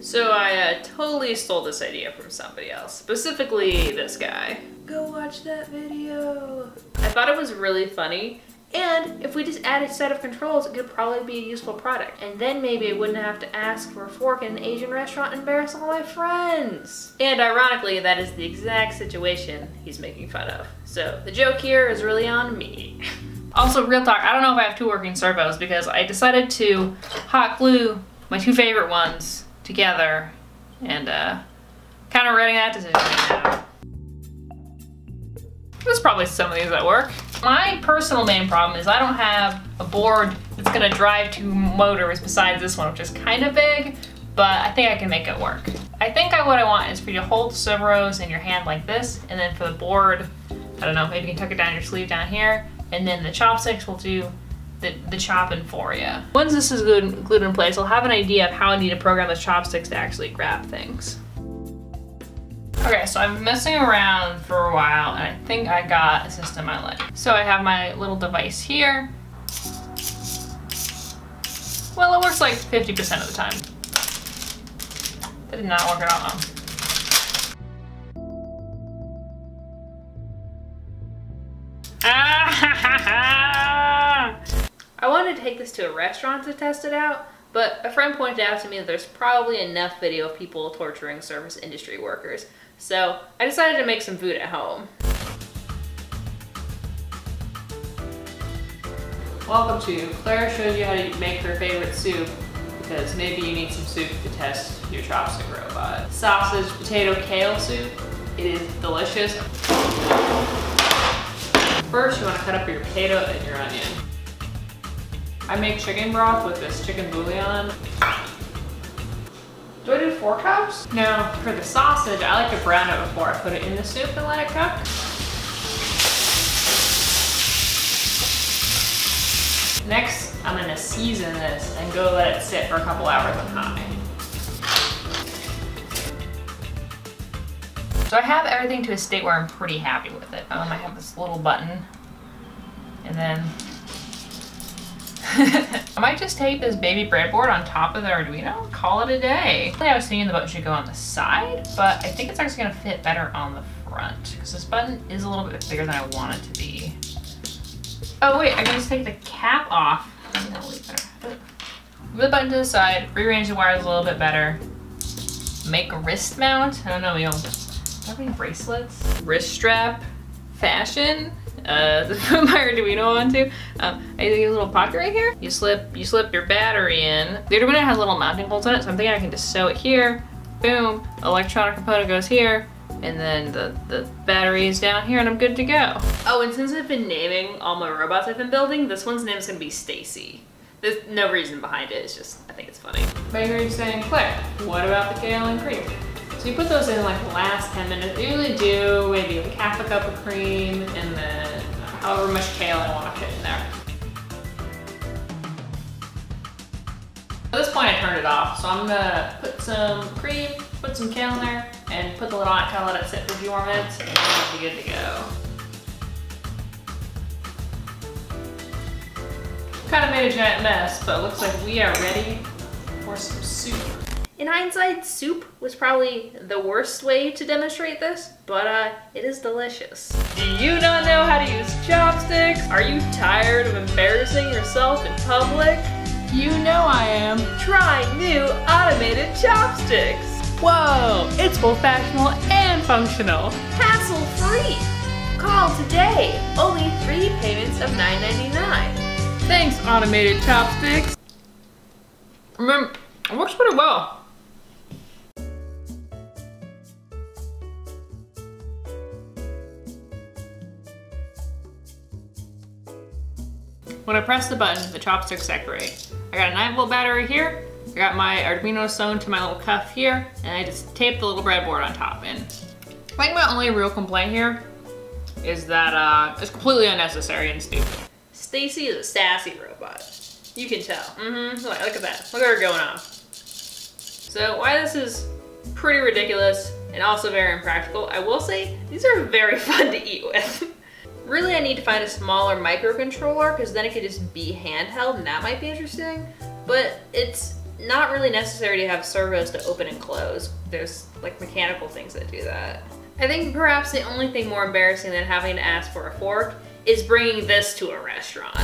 So I totally stole this idea from somebody else, specifically this guy. Go watch that video. I thought it was really funny, and if we just add a set of controls, it could probably be a useful product. And then maybe I wouldn't have to ask for a fork in an Asian restaurant and embarrass all my friends. And ironically, that is the exact situation he's making fun of. So the joke here is really on me. Also, real talk, I don't know if I have two working servos because I decided to hot glue my two favorite ones together, and kind of regretting that decision now. There's probably some of these that work. My personal main problem is I don't have a board that's gonna drive two motors besides this one, which is kind of big, but I think I can make it work. I think what I want is for you to hold the servos in your hand like this, and then for the board, I don't know, maybe you can tuck it down your sleeve down here, and then the chopsticks will do the chopping for you. Once this is glued in place, I'll have an idea of how I need to program the chopsticks to actually grab things. Okay, so I've been messing around for a while, and I think I got a system I like. So I have my little device here. Well, it works like 50% of the time. That did not work at all. I wanted to take this to a restaurant to test it out, but a friend pointed out to me that there's probably enough video of people torturing service industry workers. So I decided to make some food at home. Welcome to Claire shows you how to make her favorite soup, because maybe you need some soup to test your chopstick robot. Sausage, potato, kale soup. It is delicious. First, you want to cut up your potato and your onion. I make chicken broth with this chicken bouillon. Do I do 4 cups? No, for the sausage, I like to brown it before I put it in the soup and let it cook. Next, I'm gonna season this and go let it sit for a couple hours on high. So I have everything to a state where I'm pretty happy with it. I have this little button, and then I might just tape this baby breadboard on top of the Arduino, call it a day. I was thinking the button should go on the side, but I think it's actually gonna fit better on the front, because this button is a little bit bigger than I want it to be. Oh wait, I can just take the cap off. Move the button to the side, rearrange the wires a little bit better. Make a wrist mount. I don't know, do I have any bracelets? Wrist strap fashion. To put my Arduino onto. I use a little pocket right here. You slip your battery in. The Arduino has little mounting holes in it, so I'm thinking I can just sew it here. Boom, electronic component goes here, and then the battery is down here, and I'm good to go. Oh, and since I've been naming all my robots I've been building, this one's name is gonna be Stacy. There's no reason behind it, it's just, I think it's funny. But you're saying, Claire, what about the kale and cream? So you put those in like the last 10 minutes. I usually do maybe like half a cup of cream and then however much kale I want to fit in there. At this point I turned it off, so I'm gonna put some cream, put some kale in there, and put the lid on it, kind of let it sit for a few more minutes, and then it'll be good to go. Kind of made a giant mess, but it looks like we are ready for some soup. In hindsight, soup was probably the worst way to demonstrate this, but it is delicious. Do you not know how to use chopsticks? Are you tired of embarrassing yourself in public? You know I am. Try new automated chopsticks. Whoa, it's both fashionable and functional. Hassle-free. Call today. Only 3 payments of $9.99. Thanks, automated chopsticks. Remember, it works pretty well. When I press the button, the chopsticks separate. I got a 9-volt battery here, I got my Arduino sewn to my little cuff here, and I just taped the little breadboard on top. And I think my only real complaint here is that it's completely unnecessary and stupid. Stacy is a sassy robot. You can tell. Look at that. Look at her going off. So while this is pretty ridiculous and also very impractical, I will say these are very fun to eat with. Really, I need to find a smaller microcontroller because then it could just be handheld and that might be interesting. But it's not really necessary to have servos to open and close. There's like mechanical things that do that. I think perhaps the only thing more embarrassing than having to ask for a fork is bringing this to a restaurant.